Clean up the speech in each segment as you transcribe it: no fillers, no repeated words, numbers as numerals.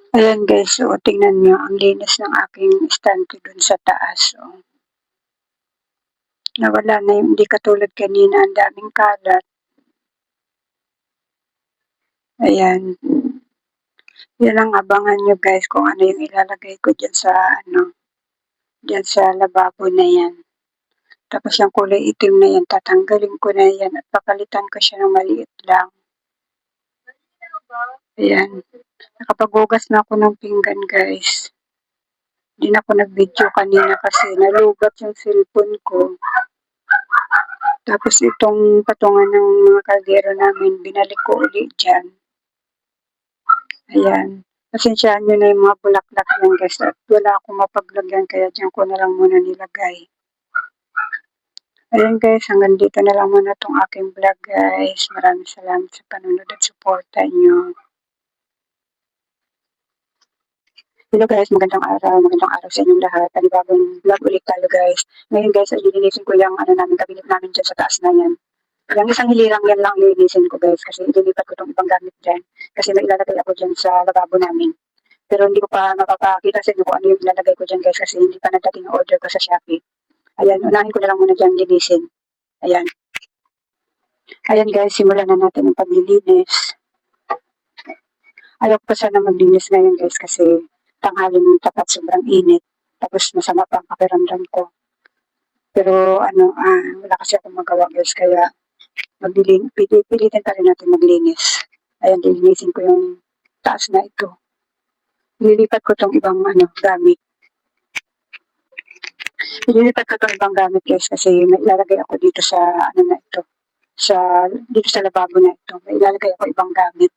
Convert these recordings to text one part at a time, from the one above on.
Ayan guys, so tingnan nyo, ang linis ng aking estante dun sa taas. So, nawala na yung, hindi katulad kanina, ang daming kalat. Ayan. Yan ang abangan nyo guys kung ano yung ilalagay ko dyan sa, dyan sa lababo na yan. Tapos yung kulay itim na yan, tatanggalin ko na yan at papalitan ko siya ng maliit lang. Ayan. Nakapaghugas na ako ng pinggan guys. Hindi na ako nag-video kanina kasi nalugat yung cellphone ko. Tapos itong patungan ng mga kaldero namin, binalik ko ulit dyan. Ayan. Pasensyaan nyo na yung mga bulaklak yan guys. At wala akong mapaglagyan kaya dyan ko na lang muna nilagay. Ayan guys, hanggang dito na lang muna itong aking vlog guys. Maraming salamat sa panunod at suporta nyo. Hello guys, magandang araw sa inyong lahat. Panibagong vlog ulit tayo guys. Ngayon guys, ay lilinisin ko yung cabinet namin dyan sa taas na yan. Yung isang hilirang yan lang lilinisin ko guys kasi ililipat ko itong ibang gamit dyan. Kasi may ilalagay ako dyan sa lababo namin. Pero hindi ko pa mapapakita sa inyo kung ano yung ilalagay ko dyan guys kasi hindi pa nadating yung order ko sa Shopee. Ayan, unahin ko na lang muna dyan linisin. Ayan. Ayan guys, simulan na natin yung paglilinis. Ayaw ko pa sana maglinis ngayon guys kasi tanghaling tapat sobrang init. Tapos masama pa ang pakiramdam ko. Pero wala kasi akong magawa guys kaya pilitin pa rin natin maglinis. Ayan, lilinisin ko yung taas na ito. Nililipat ko itong ibang gamit. Nililipat ko itong ibang gamit guys kasi may ilalagay ako dito sa na ito. Dito sa lababo na ito. May ilalagay ako ibang gamit.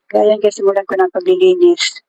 Kaya yan guys, simulan ko ng paglilinis.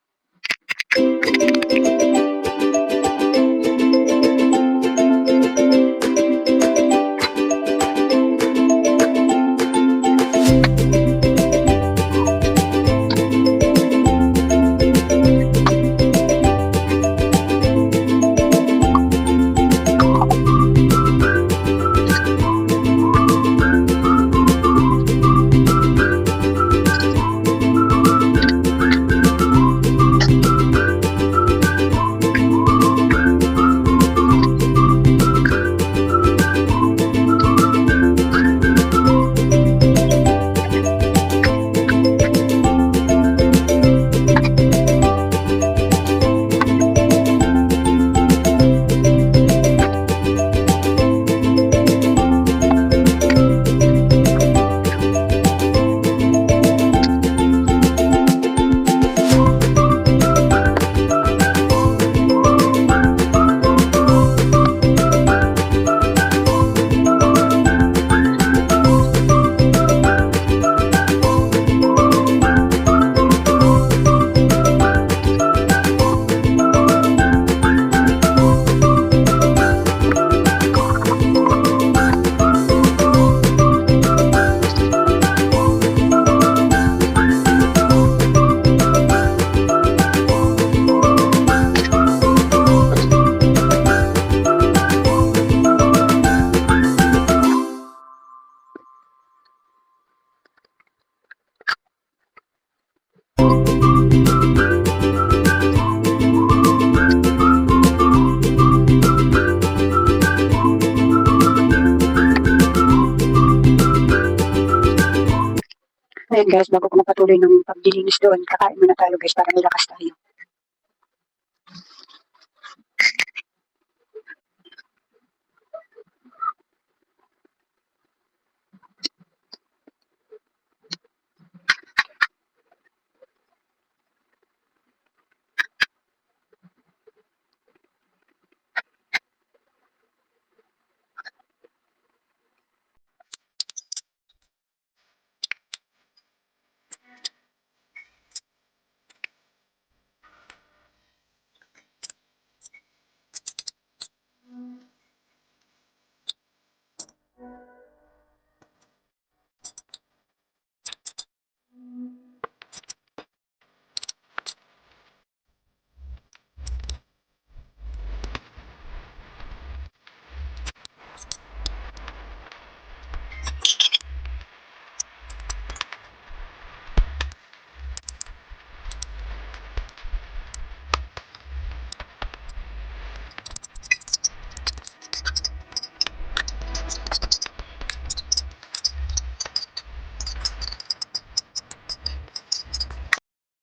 Ayan guys, bago ko mapatuloy ng paglilinis doon, kakain muna tayo guys para may lakas tayo.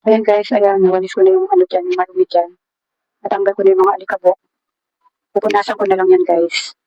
Ayan guys, ayan, nawalis ko na yung ano dyan, yung marumi dyan. Natanggal ko na yung mga alikabok. Pupunasan ko na lang yan guys.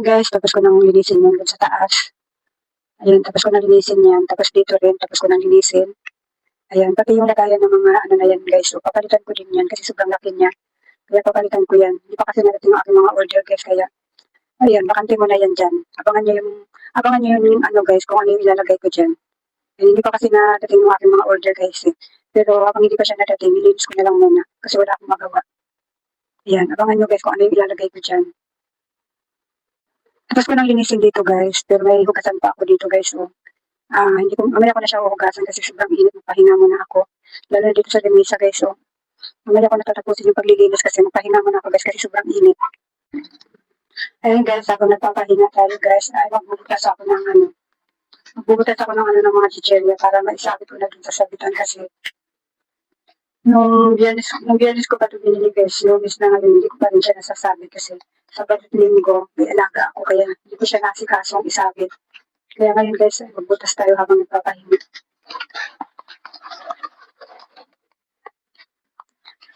guys, tapos ko nang linisin yung dun sa taas. Ayan, tapos ko nang linisin yan. Tapos dito rin, tapos ko nang linisin. Ayan, pati yung lagayan ng mga ano na yan guys. So, papalitan ko din yan kasi sobrang laki niya. Kaya papalitan ko yan. Hindi pa kasi narating yung aking mga order guys. Kaya, ayan, bakante mo na yan dyan. Abangan nyo yung ano guys, kung ano yung ilalagay ko dyan. Ayan, hindi pa kasi narating yung aking mga order guys eh. Pero habang hindi pa siya narating, nilinis ko na lang muna. Kasi wala akong magawa. Ayan, abangan nyo guys kung ano yung ilalagay ko dyan. Tapos ko nang linisin dito guys. Pero may hugasan pa ako dito guys. So, hindi ko, mamaya ko na siya huhugasan kasi sobrang init. Magpahinga muna ako. Lalo na dito sa lamesa guys. So, mamaya ko natatapusin yung paglilinis kasi magpahinga muna ako guys kasi sobrang init. Ayun guys, ako nagpapahinga tayo guys. Ay, magbubutas ako ng ano ng mga chicherya para maisabit ko na dun sa sabitan kasi nung biyernes ko pa ito binili guys, lumis na ngayon, hindi ko pa rin siya nasasabit kasi Sabado at Linggo, may alaga ako kaya hindi ko siya nasikasong isabit. Kaya ngayon guys, magbutas tayo habang nagpapahinga.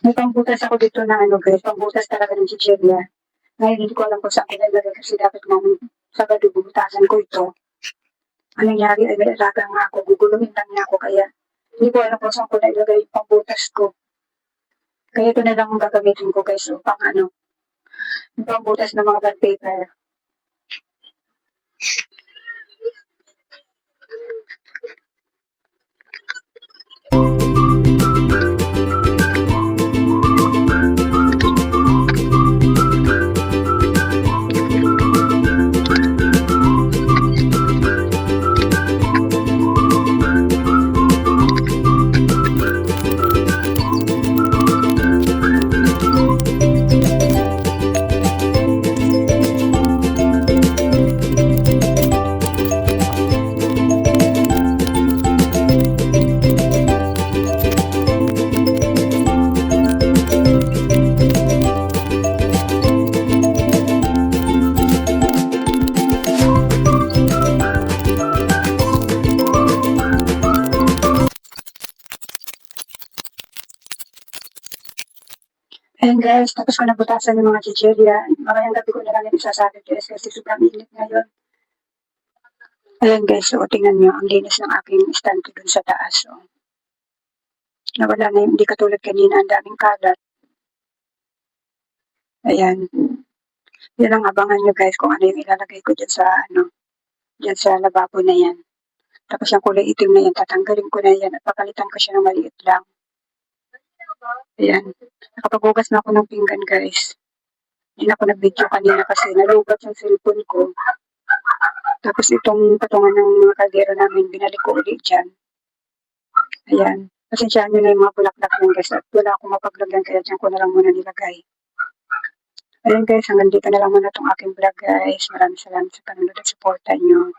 May pangbutas ako dito na ano guys, pangbutas talaga ng chicherya. Ngayon hindi ko alam kung saan pinaglagay kasi dapat nung Sabado bubutasan ko ito. Anong nangyari ay may alaga nga ako, guguluhin lang niya ako kaya hindi ko alam kung saan ko na ilagay yung pangbutas ko. Kaya ito na lang ang gagamitin ko guys, so, pang ano, yung pangbutas ng mga bond paper. Ayan guys, tapos ko nabutasan yung mga chichirya. Mamayang gabi ko na lang yung isasabit guys kasi sobrang init ngayon. Ayan guys, so tingnan nyo, ang linis ng aking stand dun sa taas. So, nawala na yung, hindi katulad kanina, ang daming kalat. Ayan. Yan ang abangan nyo guys kung ano yung ilalagay ko dyan sa, dyan sa lababo na yan. Tapos yung kulay itim na yan, tatanggalin ko na yan at papalitan ko siya ng maliit lang. Ayan. Nakapaghugas na ako ng pinggan guys. Hindi na ako nag-video kanina kasi nalubat yung cellphone ko. Tapos itong patungan ng mga kaldero namin, binalik ko ulit dyan. Ayan. Pasensyaan nyo na yung mga bulaklak yan guys at wala akong mapaglagyan kaya dyan ko na lang muna nilagay. Ayan guys, hanggang dito na lang muna itong aking vlog guys. Maraming salamat sa panonood at supporta nyo.